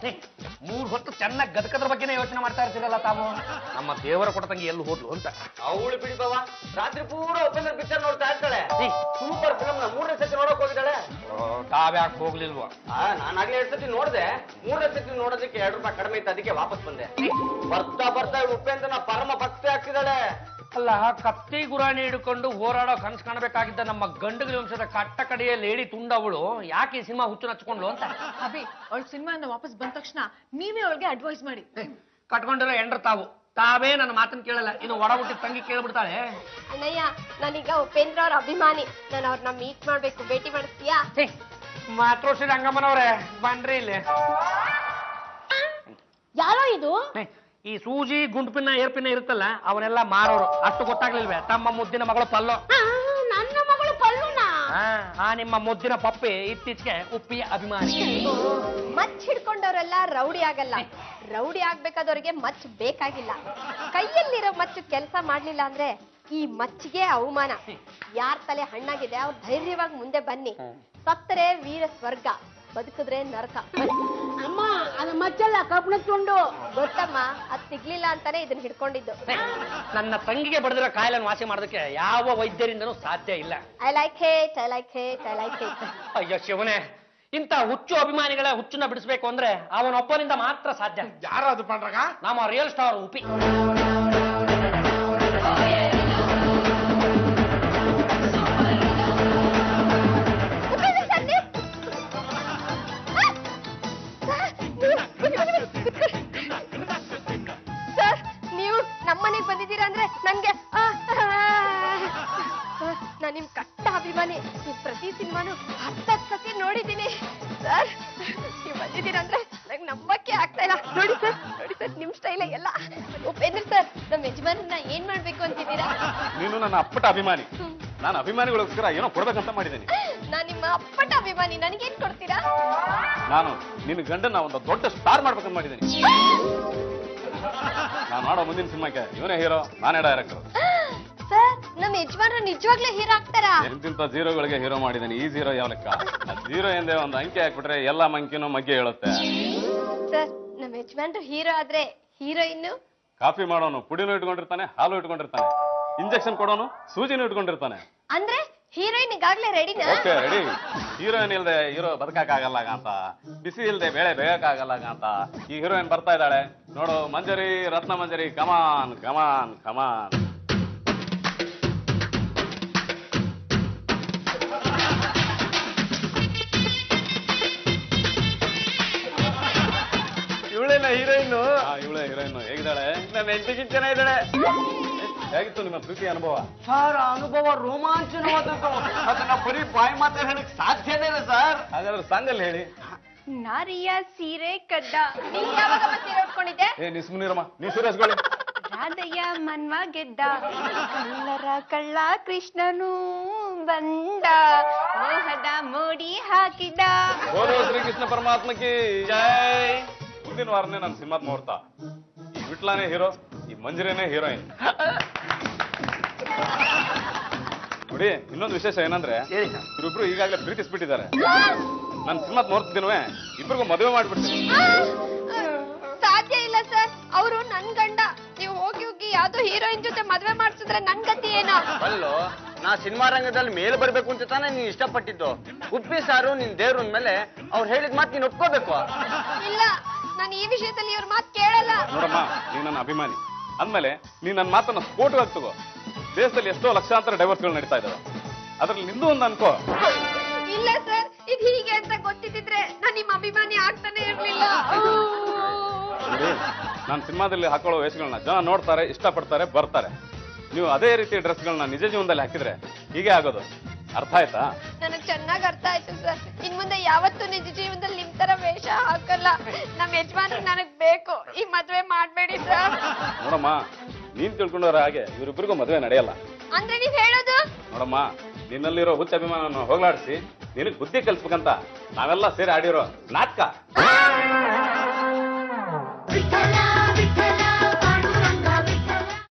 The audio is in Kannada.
3 ಹೊತ್ತು ಚೆನ್ನಾಗಿ ಗದಕದ್ರ ಬಗ್ಗೆನೇ ಯೋಚನೆ ಮಾಡ್ತಾ ಇರ್ತೀರಲ್ಲ ತಾವು. ನಮ್ಮ ದೇವರ ಕೊಡತಂಗಿ ಎಲ್ಲಿ ಹೋದ್ಲು ಅಂತ. ಅವಳು ಬಿಡಿ ಬಾವ, ರಾತ್ರಿ ಪೂರ ಉಪೇಂದ್ರ ಪಿಕ್ಚರ್ ನೋಡ್ತಾ ಇರ್ತಾಳೆ. ಸೂಪರ್ ಫಿಲ್ಮ್ ನ 3ನೇ ಸತಿ ನೋಡಕ್ ಹೋಗಿದ್ದಾಳೆ. ತಾವ್ಯಾಕೆ ಹೋಗ್ಲಿಲ್ವಾ? ನಾನಾಗ್ಲೇ 2 ಸತಿ ನೋಡ್ದೆ. 3ನೇ ಸತಿ ನೋಡೋದಕ್ಕೆ 2 ರೂಪಾಯಿ ಕಡಿಮೆ ಇತ್ತು, ಅದಕ್ಕೆ ವಾಪಸ್ ಬಂದೆ. ಬರ್ತಾ ಬರ್ತಾ ಉಪೇಂದ್ರನ ಪರಮ ಭಕ್ತಿ ಆಗ್ತಿದ್ದಾಳೆ. ಅಲ್ಲ, ಕತ್ತಿ ಗುರಾಣಿ ಹಿಡ್ಕೊಂಡು ಹೋರಾಡೋ ಕನಸು ಕಾಣಬೇಕಾಗಿದ್ದ ನಮ್ಮ ಗಂಡಗಲಿ ವಂಶದ ಕಟ್ಟ ಕಡೆಯ ಲೇಡಿ ತುಂಡವಳು ಯಾಕೆ ಈ ಸಿನಿಮಾ ಹುಚ್ಚು ಹಚ್ಕೊಂಡ್ಲು ಅಂತ. ಅಭಿ, ಅವಳ ಸಿನಿಮಾಯಿಂದ ವಾಪಸ್ ಬಂದ ತಕ್ಷಣ ನೀವೇ ಅವಳಿಗೆ ಅಡ್ವೈಸ್ ಮಾಡಿ. ಕಟ್ಕೊಂಡಿರೋ ಎಂಡ್ರ ತಾವೇ ನನ್ನ ಮಾತನ್ನ ಕೇಳಲ್ಲ, ಇನ್ನು ಒಡ ಹುಟ್ಟಿ ತಂಗಿ ಕೇಳ್ಬಿಡ್ತಾಳೆ. ಅಣ್ಣಯ್ಯ, ನಾನೀಗ ಉಪೇಂದ್ರ ಅವ್ರ ಅಭಿಮಾನಿ, ನಾನು ಅವ್ರನ್ನ ಮೀಟ್ ಮಾಡ್ಬೇಕು, ಭೇಟಿ ಮಾಡಿಸ್ತೀಯಾ? ಮಾತೃಶ್ರೀ ರಂಗಮ್ಮನವ್ರೆ ಬನ್ರಿ ಇಲ್ಲಿ. ಯಾರೋ ಇದು? ಈ ಸೂಜಿ ಗುಂಡ್ಪಿನ ಏರ್ಪಿನ ಇರುತ್ತಲ್ಲ, ಅವನ್ನೆಲ್ಲ ಮಾರೋರು. ಅಷ್ಟು ಗೊತ್ತಾಗ್ಲಿಲ್ವೇ? ತಮ್ಮ ಮುದ್ದಿನ ಮಗಳು ಪಲ್ಲು. ನನ್ನ ಮಗಳು ಪಲ್ಲುನಾ? ಆ ನಿಮ್ಮ ಮುದ್ದಿನ ಪಪ್ಪಿ ಇತ್ತೀಚೆಗೆ ಉಪ್ಪಿಯ ಅಭಿಮಾನಿ. ಮಚ್ ಹಿಡ್ಕೊಂಡವರೆಲ್ಲ ರೌಡಿ ಆಗಲ್ಲ. ರೌಡಿ ಆಗ್ಬೇಕಾದವ್ರಿಗೆ ಮಚ್ ಬೇಕಾಗಿಲ್ಲ. ಕೈಯಲ್ಲಿರೋ ಮಚ್ಚು ಕೆಲಸ ಮಾಡ್ಲಿಲ್ಲ ಅಂದ್ರೆ ಈ ಮಚ್ಚಿಗೆ ಅವಮಾನ. ಯಾರ್ ತಲೆ ಹಣ್ಣಾಗಿದೆ ಅವ್ರು ಧೈರ್ಯವಾಗಿ ಮುಂದೆ ಬನ್ನಿ. ಸತ್ತರೆ ವೀರ ಸ್ವರ್ಗ, ಬದುಕಿದ್ರೆ ನರಕ. ಅಮ್ಮ, ಅದು ಮಚ್ಚಲ್ಲ, ಕಬ್ಬಣ ತುಂಡು. ಗೊತ್ತಮ್ಮ, ಅದ್ ಸಿಗ್ಲಿಲ್ಲ ಅಂತಾನೆ ಇದನ್ನ ಹಿಡ್ಕೊಂಡಿದ್ದು. ನನ್ನ ತಂಗಿಗೆ ಬಡದಿರೋ ಕಾಯಿಲೆಯನ್ನು ವಾಸಿ ಮಾಡೋದಕ್ಕೆ ಯಾವ ವೈದ್ಯರಿಂದನೂ ಸಾಧ್ಯ ಇಲ್ಲ. I like it, I like it, I like it. ಅಯ್ಯೋ ಶಿವನೇ, ಇಂಥ ಹುಚ್ಚು ಅಭಿಮಾನಿಗಳ ಹುಚ್ಚನ್ನ ಬಿಡಿಸ್ಬೇಕು ಅಂದ್ರೆ ಅವನೊಬ್ಬನಿಂದ ಮಾತ್ರ ಸಾಧ್ಯ. ಯಾರು ಅದು ಪಂಡ್ರಾಗ? ನಮ್ಮ ರಿಯಲ್ ಸ್ಟಾರ್ ಉಪಿ. ಸರ್, ನೀವು ನಮ್ಮನೆಗೆ ಬಂದಿದ್ದೀರಾ ಅಂದ್ರೆ ನಂಗೆ ನಾನು ನಿಮ್ ಕಟ್ಟ ಅಭಿಮಾನಿ. ನಿಮ್ ಪ್ರತಿ ಸಿನಿಮಾನು 10 ಸತಿ ನೋಡಿದ್ದೀನಿ ಸರ್. ನೀವು ಬಂದಿದ್ದೀರಾ ಅಂದ್ರೆ ನಂಗೆ ನಂಬಕ್ಕೆ ಆಗ್ತಾ ಇಲ್ಲ. ನೋಡಿ ಸರ್, ನಿಮ್ ಸ್ಟೈಲ್ ಎಲ್ಲ. ಉಪೇಂದ್ರ ಸರ್, ನಮ್ಮ ಯಜಮಾನನ್ನ ಏನ್ ಮಾಡ್ಬೇಕು ಅಂತಿದ್ದೀರಾ? ನೀನು ನನ್ನ ಅಪ್ಪಟ ಅಭಿಮಾನಿ. ನಾನು ಅಭಿಮಾನಿಗಳಿಗೋಸ್ಕರ ಏನೋ ಕೊಡ್ಬೇಕಂತ ಮಾಡಿದ್ದೀನಿ. ನಾನ್ ನಿಮ್ಮ ಅಪ್ಪಟ ಅಭಿಮಾನಿ, ನನಗೇನ್ ಕೊಡ್ತೀರಾ? ನಾನು ನಿನ್ನ ಗಂಡನ ಒಂದು ದೊಡ್ಡ ಸ್ಟಾರ್ ಮಾಡ್ಬೇಕಂತ ಮಾಡಿದ್ದೀನಿ. ನಾನು ಮಾಡೋ ಮುಂದಿನ ಸಿನಿಮಾಕ್ಕೆ ಇವನೇ ಹೀರೋ, ನಾನೇ ಡೈರೆಕ್ಟರ್. ಸರ್, ನಮ್ಮ ಯಜಮಾನರು ನಿಜವಾಗ್ಲೂ ಹೀರೋ ಆಗ್ತಾರಾ? ಎಂತಿಂತ ಜೀರೋಗಳಿಗೆ ಹೀರೋ ಮಾಡಿದ್ದೀನಿ. ಈ ಜೀರೋ ಯಾವ ಲೆಕ್ಕ? ಜೀರೋ ಎಂದೇ ಒಂದು ಅಂಕೆ ಹಾಕ್ಬಿಟ್ರೆ ಎಲ್ಲ ಮಂಕಿನೂ ಮಗ್ಗೆ ಹೇಳುತ್ತೆ. ಸರ್, ನಮ್ಮ ಯಜಮಾನರು ಹೀರೋ ಆದ್ರೆ ಹೀರೋಯಿನ್? ಕಾಫಿ ಮಾಡೋನು ಪುಡಿನೂ ಇಟ್ಕೊಂಡಿರ್ತಾನೆ, ಹಾಲು ಇಟ್ಕೊಂಡಿರ್ತಾನೆ, ಇಂಜೆಕ್ಷನ್ ಕೊಡೋನು ಸೂಜಿನೂ ಇಟ್ಕೊಂಡಿರ್ತಾನೆ. ಅಂದ್ರೆ ಹೀರೋಯಿನ್ ಈಗಾಗ್ಲೇ ರೆಡಿನಾ? Okay, ready. ಹೀರೋಯಿನ್ ಇಲ್ದೆ ಹೀರೋ ಬದುಕಾಗಲ್ಲ ಅಂತ, ಬಿಸಿ ಇಲ್ದೆ ಬೇಳೆ ಬೇಯಕ್ಕಾಗಲ್ಲ ಅಂತ ಈ ಹೀರೋಯಿನ್ ಬರ್ತಾ ಇದ್ದಾಳೆ ನೋಡು. ಮಂಜರಿ, ರತ್ನ ಮಂಜರಿ, ಕಮಾನ್ ಕಮಾನ್ ಕಮಾನ್. ಇವಳೇನ ಹೀರೋಯಿನ್? ಇವಳೇ ಹೀರೋಯಿನ್. ಹೇಗಿದ್ದಾಳೆ? ನಮ್ಮ ಹೆಂಡತಿಗಿಂತ ಚೆನ್ನಾಗಿದ್ದಾಳೆ. ಹೇಗಿತ್ತು ನಿಮ್ಮ ಪ್ರೀತಿ ಅನುಭವ? ಸರ್, ಅನುಭವ ರೋಮಾಂಚನವಾದದ್ದು. ಅದನ್ನ ಬರೀ ಬಾಯಿ ಮಾತಾಡಿ ಹೇಳಕ್ ಸಾಧ್ಯನೇ ಇಲ್ಲ ಸರ್. ಹಾಗಾದ್ರೆ ಸಾಂಗಲ್ಲಿ ಹೇಳಿ. ನಾರಿಯ ಸೀರೆ ಕಡ್ಡ. ನೀನ್ ಯಾವಾಗ ಸೀರೆ ಉಟ್ಕೊಂಡಿದ್ದೆ? ನೀ ಸುಮ್ಮನಿರಮ್ಮ, ನೀ ಸುರೇಶ್ಗಳು. ರಾಧಯ್ಯ ಮನ್ವ ಗೆದ್ದ, ಕಳ್ಳರ ಕಳ್ಳ ಕೃಷ್ಣನು ಬಂದ, ಮೋಹದ ಮೋಡಿ ಹಾಕಿದ. ಬೋಲೋ ಶ್ರೀಕೃಷ್ಣ ಪರಮಾತ್ಮಕಿ ಜೈ. ಮುಂದಿನ ವಾರನೇ ನನ್ನ ಸಿನಿಮಾದ ಮುಹೂರ್ತ. ಈ ವಿಟ್ಲಾನೇ ಹೀರೋ, ಈ ಮಂಜರಿನೇ ಹೀರೋಯಿನ್. ನೋಡಿ, ಇನ್ನೊಂದು ವಿಶೇಷ ಏನಂದ್ರೆ ಇವರಿಬ್ರು ಈಗಾಗಲೇ ಪ್ರೀತಿಸ್ಬಿಟ್ಟಿದ್ದಾರೆ. ನನ್ನ ಸಿನಿಮಾದ ಮುಹೂರ್ತ ದಿನವೇ ಇಬ್ರಿಗೂ ಮದುವೆ ಮಾಡ್ಬಿಡ್ತೀನಿ. ಸಾಧ್ಯ ಇಲ್ಲ ಸರ್, ಅವರು ನನ್ ಗಂಡ. ನೀವು ಹೋಗಿ ಯಾವ್ದೋ ಹೀರೋಯಿನ್ ಜೊತೆ ಮದ್ವೆ ಮಾಡ್ಸಿದ್ರೆ ನನ್ ಗತಿ ಏನೋ? ಅಲ್ಲೋ, ನಾ ಸಿನಿಮಾ ರಂಗದಲ್ಲಿ ಮೇಲೆ ಬರ್ಬೇಕು ಅಂತ ತಾನೇ ನೀನ್ ಇಷ್ಟಪಟ್ಟಿದ್ದು. ಉಪ್ಪಿ ಸಾರು ನಿನ್ ದೇವ್ರ ಮೇಲೆ ಅವ್ರು ಹೇಳಿದ ಮಾತು ನೀನ್ ಒಪ್ಕೋಬೇಕು. ಇಲ್ಲ, ನಾನು ಈ ವಿಷಯದಲ್ಲಿ ಇವ್ರ ಮಾತು ಕೇಳಲ್ಲ. ನೋಡಮ್ಮ, ನೀ ನನ್ನ ಅಭಿಮಾನಿ ಅಂದ್ಮೇಲೆ ನೀ ನನ್ನ ಮಾತನ್ನ ಸ್ಫೋಟವಾಗಿ ತಗೋ. ದೇಶದಲ್ಲಿ ಎಷ್ಟೋ ಲಕ್ಷಾಂತರ ಡೈವರ್ಸ್ಗಳು ನಡೀತಾ ಇದಾವೆ, ಅದ್ರಲ್ಲಿ ನಿಂದು ಒಂದು ಅನ್ಕೋ. ಇಲ್ಲ ಸರ್, ಇದು ಹೀಗೆ ಅಂತ ಗೊತ್ತಿದ್ರೆ ನಾನು ನಿಮ್ಮ ಅಭಿಮಾನಿ ಆಗ್ತಾನೆ ಇರ್ಲಿಲ್ಲ. ನೋಡಿ, ನಾನು ಸಿನಿಮಾದಲ್ಲಿ ಹಾಕೊಳ್ಳೋ ವೇಷಗಳನ್ನ ಜನ ನೋಡ್ತಾರೆ, ಇಷ್ಟಪಡ್ತಾರೆ, ಬರ್ತಾರೆ. ನೀವು ಅದೇ ರೀತಿ ಡ್ರೆಸ್ಗಳನ್ನ ನಿಜ ಜೀವನದಲ್ಲಿ ಹಾಕಿದ್ರೆ ಹೀಗೆ ಆಗೋದು. ಅರ್ಥ ಆಯ್ತಾ? ನನಗ್ ಚೆನ್ನಾಗ್ ಅರ್ಥ ಆಯ್ತು ಸರ್. ಇನ್ ಮುಂದೆ ಯಾವತ್ತೂ ನಿಜ ಜೀವನದಲ್ಲಿ ನಿಮ್ ತರ ವೇಷ ಹಾಕಲ್ಲ. ನಮ್ ಯಜಮಾನ್ರು ನನಗ್ ಬೇಕು. ಈ ಮದ್ವೆ ಮಾಡ್ಬೇಡಿ ಸರ್. ನೋಡಮ್ಮ, ನೀನ್ ತಿಳ್ಕೊಂಡವ್ರ ಹಾಗೆ ಇವರಿಬ್ಬರಿಗೂ ಮದುವೆ ನಡೆಯಲ್ಲ. ಅಂದ್ರೆ ನೀವ್ ಹೇಳೋದು? ನೋಡಮ್ಮ, ನಿನ್ನಲ್ಲಿರೋ ಹುಚ್ಚ ಅಭಿಮಾನವನ್ನು ಹೋಗ್ಲಾಡಿಸಿ ನಿನಗ್ ಬುದ್ಧಿ ಕಲ್ಸ್ಬೇಕಂತ ನಾವೆಲ್ಲ ಸೇರಿ ಆಡಿರೋ ನಾಟಕ.